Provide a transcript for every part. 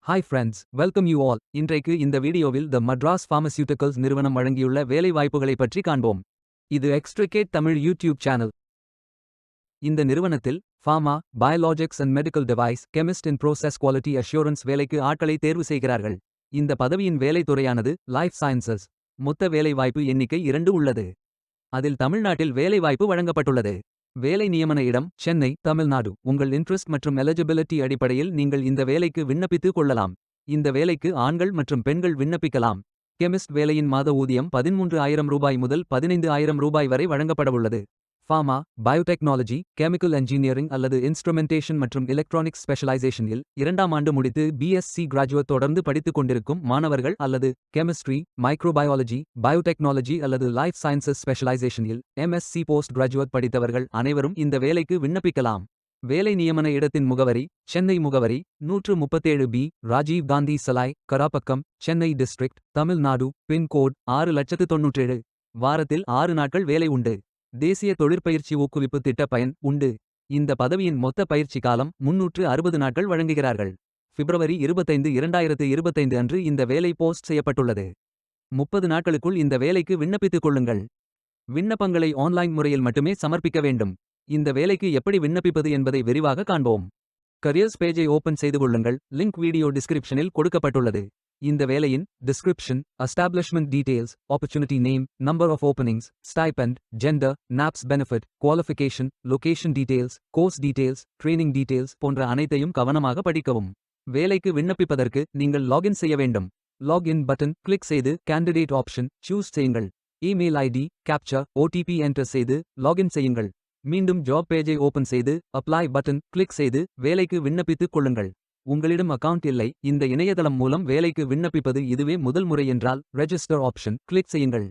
Hi friends, welcome you all. இன்றைக்கு இந்த வீடியோவில் த மட்ராஸ் பார்மசியூட்டிகல்ஸ் நிறுவனம் வழங்கியுள்ள வேலை வாய்ப்புகளைப் பற்றி காண்போம். இது எக்ஸ்ட்ரிகேட் தமிழ் யூடியூப் சேனல். இந்த நிறுவனத்தில் pharma, biologics and medical device chemist in process quality assurance வேலைக்கு ஆட்களை தேர்வு செய்கிறார்கள். இந்த பதவியின் வேலை துறையானது லைஃப் சயின்சஸ். மொத்த வேலை வாய்ப்பு எண்ணிக்கை 2 உள்ளது. அதில் தமிழ்நாட்டில் வேலை வாய்ப்பு வழங்கப்பட்டுள்ளது. வேலை நியமன இடம் சென்னை, தமிழ்நாடு. உங்கள் இன்ட்ரெஸ்ட் மற்றும் எலிஜிபிலிட்டி அடிப்படையில் நீங்கள் இந்த வேலைக்கு விண்ணப்பித்துக் கொள்ளலாம். இந்த வேலைக்கு ஆண்கள் மற்றும் பெண்கள் விண்ணப்பிக்கலாம். கெமிஸ்ட் வேலையின் மாத ஊதியம் 13,000 ரூபாய் முதல் 15,000 ரூபாய் வரை வழங்கப்படவுள்ளது. ஃபார்மா, பயோடெக்னாலஜி, கெமிக்கல் என்ஜினியரிங் அல்லது இன்ஸ்ட்ருமெண்டேஷன் மற்றும் எலக்ட்ரானிக்ஸ் ஸ்பெஷலைசேஷனில் 2ஆம் ஆண்டு முடித்து பிஎஸ்சி கிராஜுவேட் தொடர்ந்து படித்துக் கொண்டிருக்கும் மாணவர்கள் அல்லது கெமிஸ்ட்ரி, மைக்ரோபயாலஜி, பயோடெக்னாலஜி அல்லது லைஃப் சயின்சஸ் ஸ்பெஷலைசேஷனில் எம்எஸ்சி போஸ்ட் கிராஜுவேட் படித்தவர்கள் அனைவரும் இந்த வேலைக்கு விண்ணப்பிக்கலாம். வேலை நியமன இடத்தின் முகவரி சென்னை முகவரி 137B Rajiv Gandhi Salai, Karapakkam, Chennai district, Tamil Nadu. Pincode 6,97,000. வாரத்தில் 6 நாட்கள் வேலை உண்டு. தேசிய தொழிற்பயிற்சி ஊக்குவிப்பு திட்ட பயன் உண்டு. இந்த பதவியின் மொத்த பயிற்சி காலம் 360 நாட்கள் வழங்குகிறார்கள். பிப்ரவரி 25, 2025 அன்று இந்த வேலை போஸ்ட் செய்யப்பட்டுள்ளது. 30 நாட்களுக்குள் இந்த வேலைக்கு விண்ணப்பித்துக் கொள்ளுங்கள். விண்ணப்பங்களை ஆன்லைன் முறையில் மட்டுமே சமர்ப்பிக்க வேண்டும். இந்த வேலைக்கு எப்படி விண்ணப்பிப்பது என்பதை விரிவாக காண்போம். கரியர்ஸ் பேஜை ஓபன் செய்து கொள்ளுங்கள். லிங்க் வீடியோ டிஸ்கிரிப்ஷனில் கொடுக்கப்பட்டுள்ளது. இந்த வேலையின் description, establishment details, opportunity name, number of openings, stipend, gender, NAPS benefit, qualification, location details, course details, training details போன்ற அனைத்தையும் கவனமாக படிக்கவும். வேலைக்கு விண்ணப்பிப்பதற்கு நீங்கள் லாகின் செய்ய வேண்டும். லாகின் பட்டன் கிளிக் செய்து கேண்டிடேட் ஆப்ஷன் சூஸ் செய்யுங்கள். Email ID, captcha, OTP enter செய்து லாகின் செய்யுங்கள். மீண்டும் ஜாப் பேஜை ஓபன் செய்து அப்ளை பட்டன் கிளிக் செய்து வேலைக்கு விண்ணப்பித்துக் கொள்ளுங்கள். உங்களிடம் அக்கவுண்ட் இல்லை, இந்த இணையதளம் மூலம் வேலைக்கு விண்ணப்பிப்பது இதுவே முதல் முறை என்றால் ரெஜிஸ்டர் ஆப்ஷன் கிளிக் செய்யுங்கள்.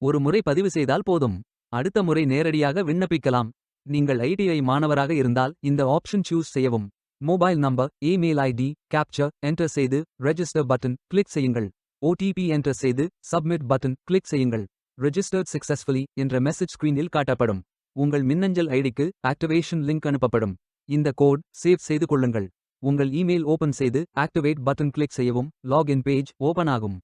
ஒரு முறை பதிவு செய்தால் போதும். அடுத்த முறை நேரடியாக விண்ணப்பிக்கலாம். நீங்கள் ஐடிஐ மாணவராக இருந்தால் இந்த ஆப்ஷன் சூஸ் செய்யவும். Mobile number, email ID, captcha enter செய்து ரெஜிஸ்டர் பட்டன் கிளிக் செய்யுங்கள். ஓடிபி என்டர் செய்து சப்மிட் பட்டன் கிளிக் செய்யுங்கள். ரெஜிஸ்டர்ட் சக்சஸ்ஃபுல்லி என்ற மெசேஜ் ஸ்கிரீனில் காட்டப்படும். உங்கள் மின்னஞ்சல் ஐடிக்கு ஆக்டிவேஷன் லிங்க் அனுப்பப்படும். இந்த கோட் சேவ் செய்து கொள்ளுங்கள். உங்கள் இமெயில் ஓபன் செய்து ஆக்டிவேட் பட்டன் கிளிக் செய்யவும். லாகின் பேஜ் ஓபன் ஆகும்.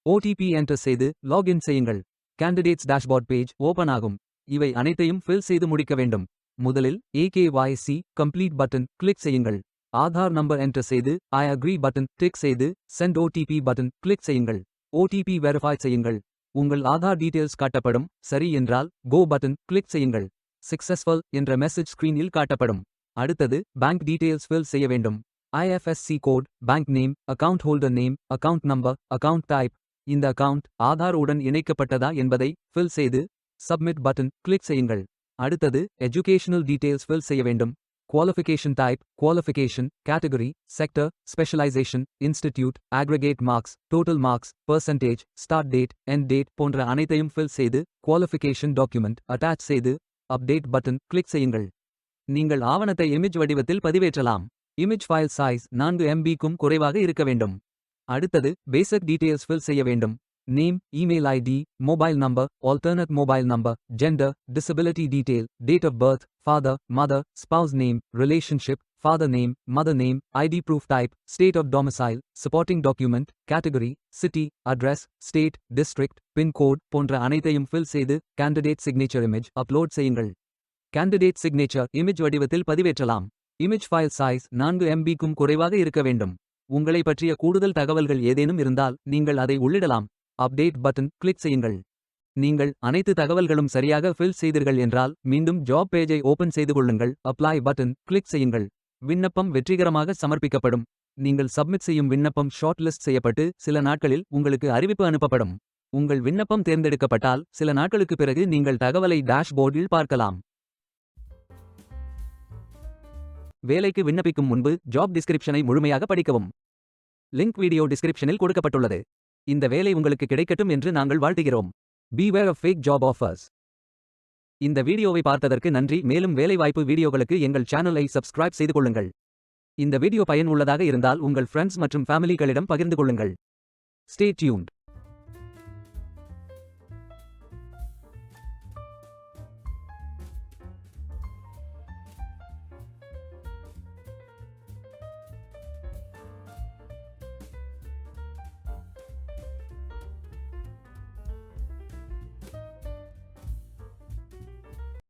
ஓடிபி என்டர் செய்து லாகின் செய்யுங்கள். கேண்டிடேட்ஸ் டேஷ்போர்ட் பேஜ் ஓபன் ஆகும். இவை அனைத்தையும் ஃபில் செய்து முடிக்க வேண்டும். முதலில் AKYC கம்ப்ளீட் பட்டன் கிளிக் செய்யுங்கள். ஆதார் நம்பர் என்டர் செய்து ஐ அக்ரி பட்டன் டிக் செய்து சென்ட் ஓடிபி பட்டன் கிளிக் செய்யுங்கள். ஓடிபி வெரிஃபை செய்யுங்கள். உங்கள் ஆதார் டீடைல்ஸ் காட்டப்படும். சரி என்றால் கோ பட்டன் கிளிக் செய்யுங்கள். சக்சஸ்ஃபுல் என்ற மெசேஜ் ஸ்கிரீனில் காட்டப்படும். அடுத்தது பேங்க் டீடைல்ஸ் ஃபில் செய்ய வேண்டும். IFSC code, bank name, account holder name, account number, account type. இந்த அக்கவுண்ட் ஆதார் உடன் இணைக்கப்பட்டதா என்பதை ஃபில் செய்து சப்மிட் பட்டன் கிளிக் செய்யுங்கள். அடுத்தது எஜுகேஷனல் டீடைல்ஸ் ஃபில் செய்ய வேண்டும். Qualification type, qualification, category, sector, specialisation, institute, aggregate marks, total marks, percentage, start date, end date போன்ற அனைத்தையும் ஃபில் செய்து குவாலிஃபிகேஷன் டாக்குமெண்ட் அட்டாச் செய்து அப்டேட் பட்டன் கிளிக் செய்யுங்கள். நீங்கள் ஆவணத்தை இமேஜ் வடிவத்தில் பதிவேற்றலாம். இமேஜ் ஃபைல் சைஸ் 4 MB-க்கும் குறைவாக இருக்க வேண்டும். அடுத்தது பேசிக் டீடைல்ஸ் ஃபில் செய்ய வேண்டும். Name, email ID, mobile number, alternate mobile number, gender, disability detail, date of birth, father, mother, spouse name, relationship, father name, mother name, ID proof type, state of domicile, supporting document, category, city, address, state, district, pincode போன்ற அனைத்தையும் fill செய்து candidate signature image upload செய்யுங்கள். Candidate signature image வடிவத்தில் பதிவேற்றலாம். Image file size 4 MB-க்கும் குறைவாக இருக்க வேண்டும். உங்களை பற்றிய கூடுதல் தகவல்கள் ஏதேனும் இருந்தால் நீங்கள் அதை உள்ளிடலாம். அப்டேட் பட்டன் கிளிக் செய்யுங்கள். நீங்கள் அனைத்து தகவல்களும் சரியாக ஃபில் செய்தீர்கள் என்றால் மீண்டும் ஜாப் பேஜை ஓபன் செய்து கொள்ளுங்கள். அப்ளை பட்டன் கிளிக் செய்யுங்கள். விண்ணப்பம் வெற்றிகரமாக சமர்ப்பிக்கப்படும். நீங்கள் சப்மிட் செய்யும் விண்ணப்பம் ஷார்ட் லிஸ்ட் செய்யப்பட்டு சில நாட்களில் உங்களுக்கு அறிவிப்பு அனுப்பப்படும். உங்கள் விண்ணப்பம் தேர்ந்தெடுக்கப்பட்டால் சில நாட்களுக்கு பிறகு நீங்கள் தகவலை டேஷ்போர்டில் பார்க்கலாம். வேலைக்கு விண்ணப்பிக்கும் முன்பு ஜாப் டிஸ்கிரிப்ஷனை முழுமையாக படிக்கவும். லிங்க் வீடியோ டிஸ்கிரிப்ஷனில் கொடுக்கப்பட்டுள்ளது. இந்த வேலை உங்களுக்கு கிடைக்கட்டும் என்று நாங்கள் வாழ்த்துகிறோம். Beware of fake job offers. இந்த வீடியோவை பார்த்ததற்கு நன்றி. மேலும் வேலைவாய்ப்பு வீடியோகளுக்கு எங்கள் சேனலை சப்ஸ்கிரைப் செய்து கொள்ளுங்கள். இந்த வீடியோ பயனுள்ளதாக இருந்தால் உங்கள் ஃப்ரெண்ட்ஸ் மற்றும் ஃபேமிலிகளிடம் பகிர்ந்து கொள்ளுங்கள். Stay tuned.